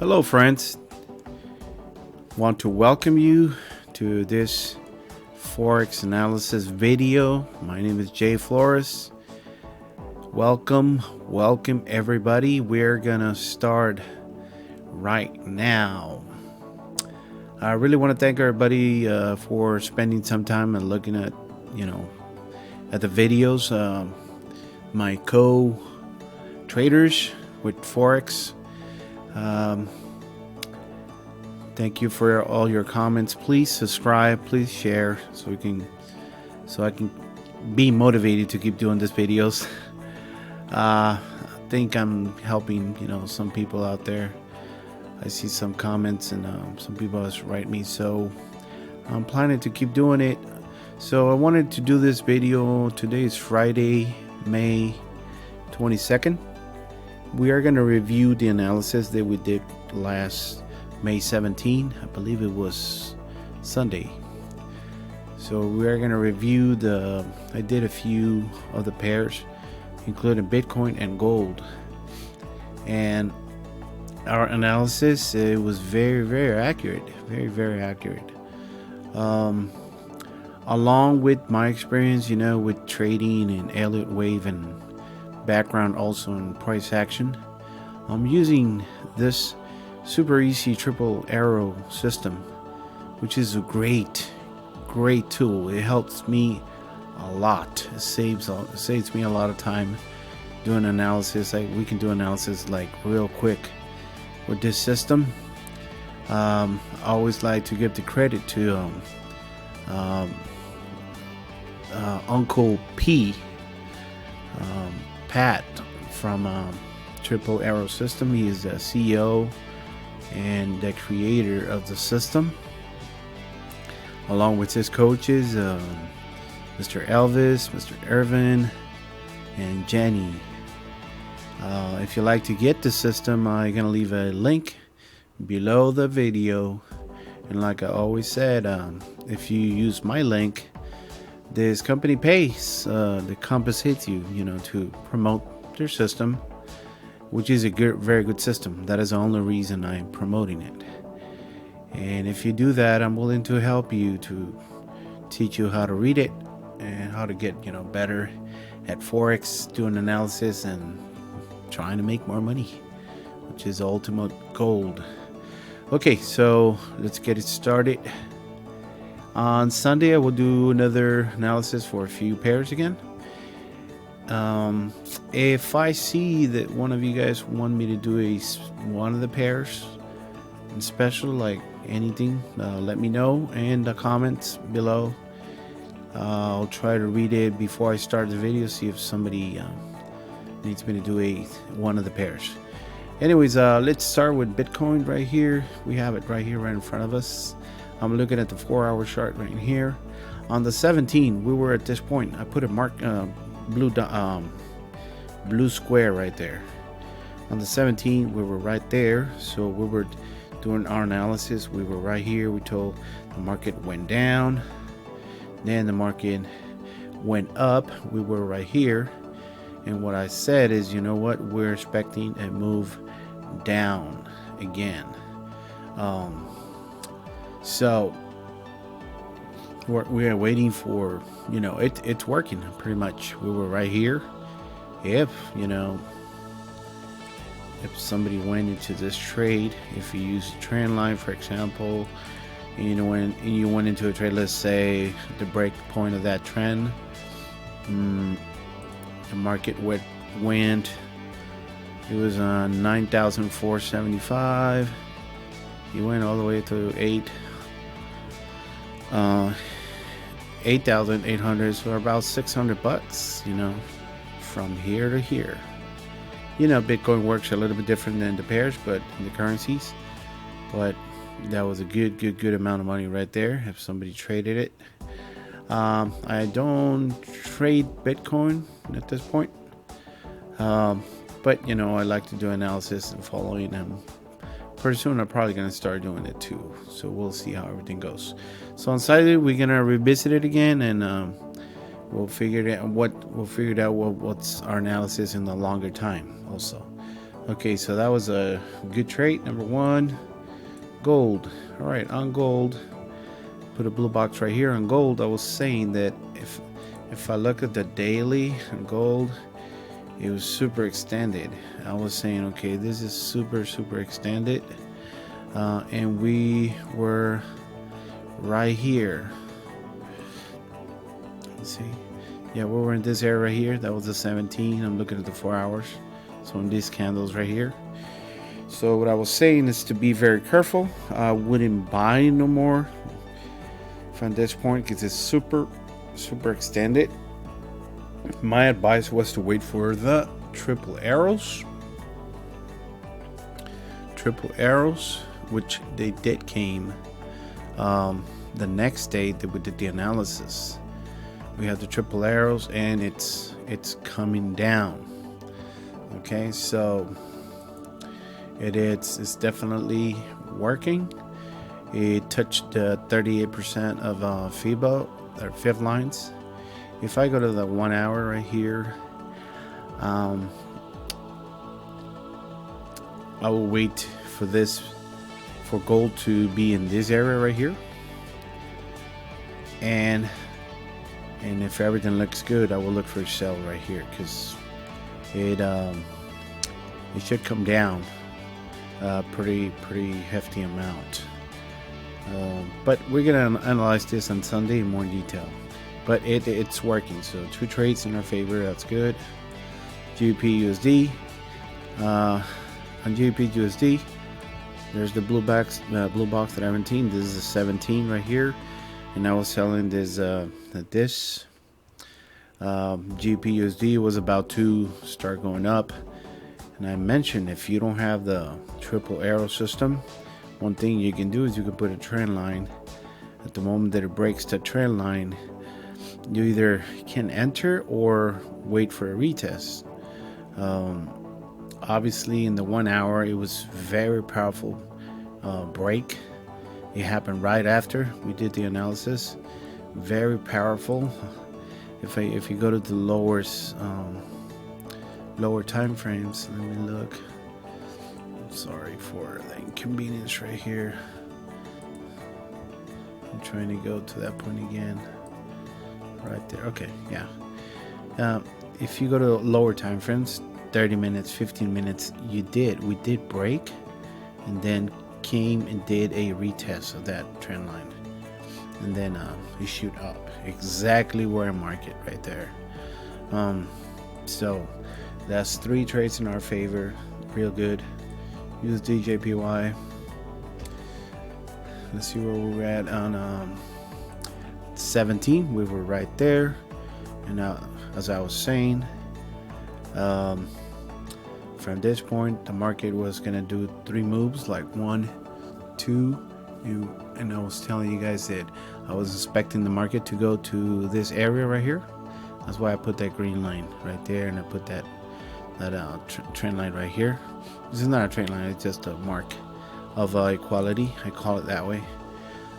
Hello friends, want to welcome you to this Forex analysis video. My name is Jay Flores. Welcome everybody. We're gonna start right now. I really want to thank everybody for spending some time and looking at at the videos. My co-traders with Forex. Thank you for all your comments. Please subscribe, please share, so I can be motivated to keep doing these videos. I think I'm helping some people out there. I see some comments and some people just write me, so I'm planning to keep doing it. So I wanted to do this video. Today is Friday, May 22nd. We are going to review the analysis that we did last May 17. I believe it was Sunday. So we are going to review I did a few of the pairs, including Bitcoin and gold. And our analysis, it was very accurate. Very accurate. Along with my experience, with trading and Elliott wave and background also in price action, I'm using this super easy triple arrow system, which is a great tool. It helps me a lot. It saves me a lot of time doing analysis. We can do analysis like real quick with this system. I always like to give the credit to Uncle P, Pat from Triple Arrow System. He is the CEO and the creator of the system, along with his coaches, Mr. Elvis, Mr. Irvin, and Jenny. If you like to get the system, I'm gonna leave a link below the video. And like I always said, if you use my link, this company pays to compensate you, to promote their system, which is a very good system. That is the only reason I'm promoting it. And if you do that, I'm willing to help you, to teach you how to read it and how to get better at Forex, doing analysis and trying to make more money, which is the ultimate goal. Okay, so let's get it started. On Sunday, I will do another analysis for a few pairs again. If I see that one of you guys want me to do one of the pairs in special, like anything, let me know in the comments below. I'll try to read it before I start the video, see if somebody needs me to do one of the pairs. Anyways, let's start with Bitcoin right here. We have it right in front of us. I'm looking at the 4-hour chart right here. On the 17th, we were at this point. I put a blue square right there. On the 17th, we were right there. So we were doing our analysis. We were right here. We told the market went down, then the market went up. We were right here. And what I said is, you know what? We're expecting a move down again. So we are waiting for, it's working pretty much. We were right here. If somebody went into this trade, if you use a trend line, for example, when you went into a trade, let's say the break point of that trend, the market went, it was on 9,475. You went all the way to 8,800, so about $600, from here to here. Bitcoin works a little bit different than the pairs, but in the currencies. But that was a good amount of money right there if somebody traded it. I don't trade Bitcoin at this point, but I like to do analysis and following them. Pretty soon I'm probably going to start doing it too, so we'll see how everything goes. So on Saturday we're going to revisit it again, and we'll figure out what's our analysis in the longer time also. Okay, so that was a good trade. Number one, gold. All right, on gold, put a blue box right here on gold. I was saying that if I look at the daily on gold, it was super extended. I was saying, okay, this is super extended, and we were right here. Let's see. Yeah, we were in this area right here. That was the 17. I'm looking at the 4 hours. So in these candles right here. So what I was saying is to be very careful. I wouldn't buy no more from this point because it's super extended. My advice was to wait for the triple arrows, which they did came the next day that we did the analysis. We have the triple arrows and it's coming down. Okay, so it's definitely working. It touched 38% of FIBO, or fifth lines. If I go to the 1 hour right here, I will wait for gold to be in this area right here, and if everything looks good, I will look for a sell right here because it should come down pretty hefty amount. But we're gonna analyze this on Sunday in more detail. But it's working. So 2 trades in our favor. That's good. GBP USD. On GBP USD, there's the blue box that I haven't seen. This is a 17 right here, and I was selling this GBP USD was about to start going up. And I mentioned if you don't have the triple arrow system, one thing you can do is you can put a trend line. At the moment that it breaks the trend line, you either can enter or wait for a retest. Obviously in the 1 hour it was very powerful break. It happened right after we did the analysis. Very powerful. If you go to the lower time frames, let me look. Sorry for the inconvenience right here. I'm trying to go to that point again. Right there. Okay, yeah. If you go to lower time frames, 30 minutes, 15 minutes, we did break and then came and did a retest of that trend line, and then we shoot up exactly where I mark it right there. So that's 3 trades in our favor. Real good. Use DJPY. Let's see where we're at on 17. We were right there, and now, as I was saying, from this point the market was gonna do 3 moves, like 1, 2, and I was telling you guys that I was expecting the market to go to this area right here. That's why I put that green line right there, and I put that trend line right here. This is not a trend line, it's just a mark of equality. I call it that way.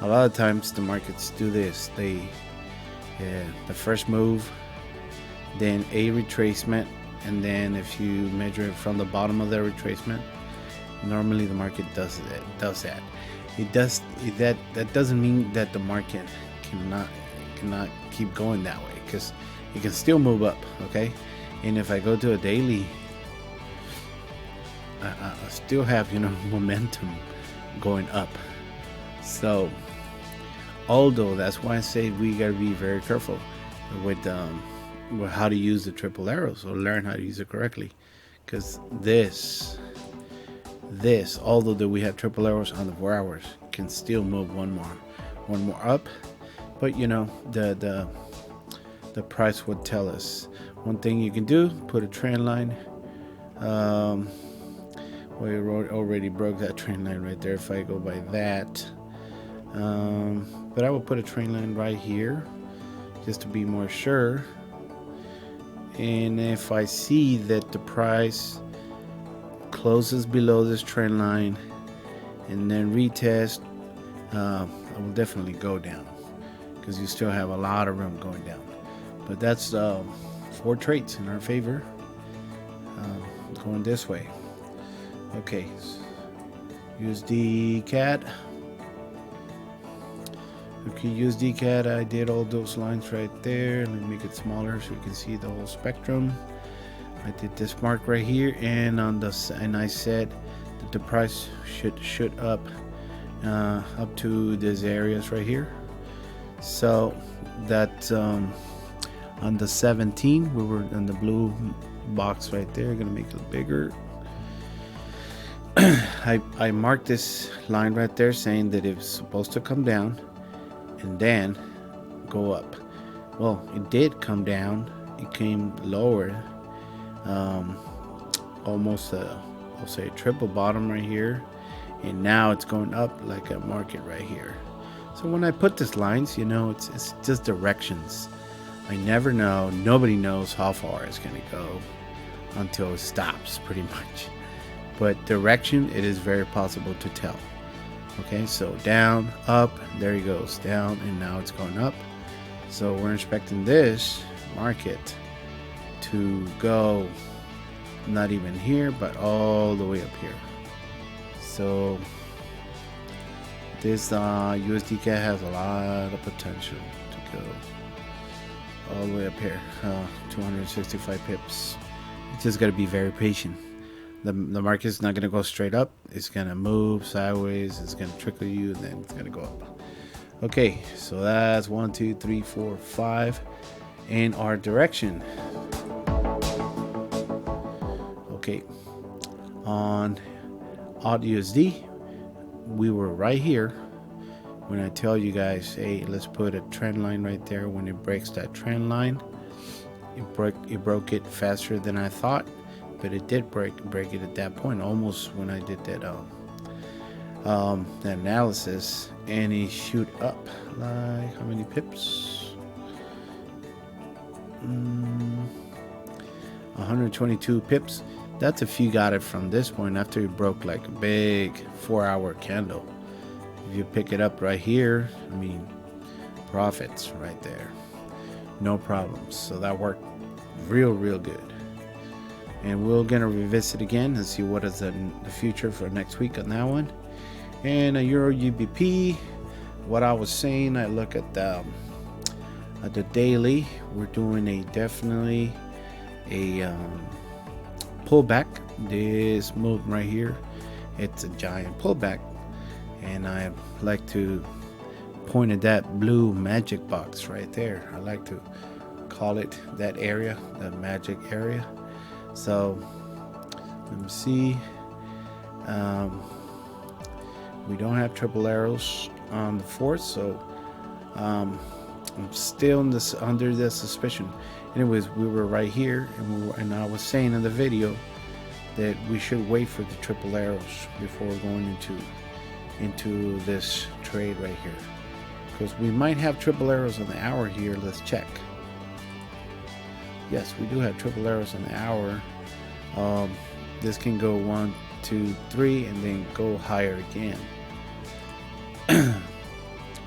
A lot of times the markets do this. The first move, then a retracement, and then if you measure it from the bottom of the retracement, normally the market does that. That doesn't mean that the market cannot keep going that way, because it can still move up. Okay, and if I go to a daily, I still have momentum going up. So although that's why I say we got to be very careful with how to use the triple arrows, or learn how to use it correctly, because this although that we have triple arrows on the 4 hours, can still move one more up. But the price would tell us. One thing you can do, put a trend line. We already broke that trend line right there if I go by that. But I will put a trend line right here just to be more sure. And if I see that the price closes below this trend line and then retest, I will definitely go down, because you still have a lot of room going down. But that's 4 trades in our favor, going this way. Okay, USD CAD. Okay, USD CAD, I did all those lines right there. Let me make it smaller so you can see the whole spectrum. I did this mark right here, and I said that the price should up to these areas right here. So that on the 17, we were in the blue box right there. Gonna make it bigger. I marked this line right there saying that it's supposed to come down and then go up. Well, it did come down. It came lower, almost I'll say a triple bottom right here, and now it's going up like a market right here. So when I put these lines, it's just directions. I never know, nobody knows how far it's gonna go until it stops, pretty much. But direction, it is very possible to tell. Okay, so down, up, there he goes, down, and now it's going up. So we're expecting this market to go not even here, but all the way up here. So this USD CAD has a lot of potential to go all the way up here, 265 pips. You just got to be very patient. The market is not going to go straight up. It's going to move sideways. It's going to trickle you, and then it's going to go up. Okay, so that's 1, 2, 3, 4, 5 in our direction. Okay, on AUD/USD, we were right here when I tell you guys, hey, let's put a trend line right there. When it breaks that trend line, it broke it faster than I thought, but it did break it at that point, almost when I did that analysis, and it shoot up like how many pips? 122 pips. That's if you got it from this point after you broke like a big 4-hour candle. If you pick it up right here, I mean, profits right there, no problems. So that worked real good. And we're gonna revisit again and see what is the future for next week on that one. And a Euro GBP, what I was saying, I look at the daily. We're doing definitely a pullback. This move right here, it's a giant pullback, and I like to point at that blue magic box right there. I like to call it that area, the magic area. So let me see. We don't have triple arrows on the fourth, so I'm still under this suspicion. Anyways, we were right here, and I was saying in the video that we should wait for the triple arrows before going into this trade right here, because we might have triple arrows on the hour here. Let's check. Yes, we do have triple arrows on the hour. This can go 1, 2, 3, and then go higher again.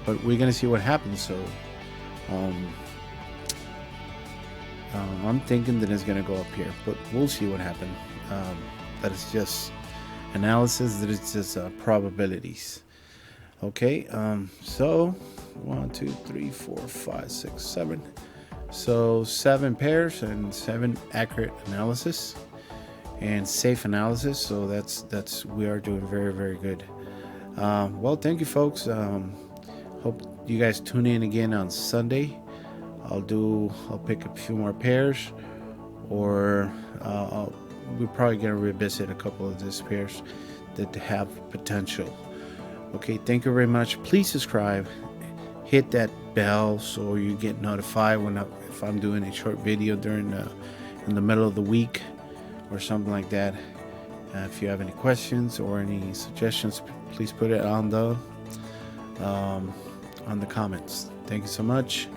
But we're gonna see what happens. So I'm thinking that it's gonna go up here, but we'll see what happens. That is just analysis. That is just probabilities. Okay. So 1, 2, 3, 4, 5, 6, 7. So 7 pairs and 7 accurate analysis and safe analysis. So that's we are doing very good. Well, thank you, folks. Hope you guys tune in again on Sunday. I'll pick a few more pairs, or we're probably gonna revisit a couple of these pairs that have potential. Okay, thank you very much. Please subscribe, hit that bell so you get notified if I'm doing a short video in the middle of the week or something like that. If you have any questions or any suggestions, please put it on the comments. Thank you so much.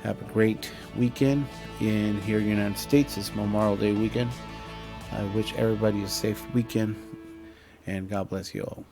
Have a great weekend here in the United States. It's Memorial Day weekend. I wish everybody a safe weekend, and God bless you all.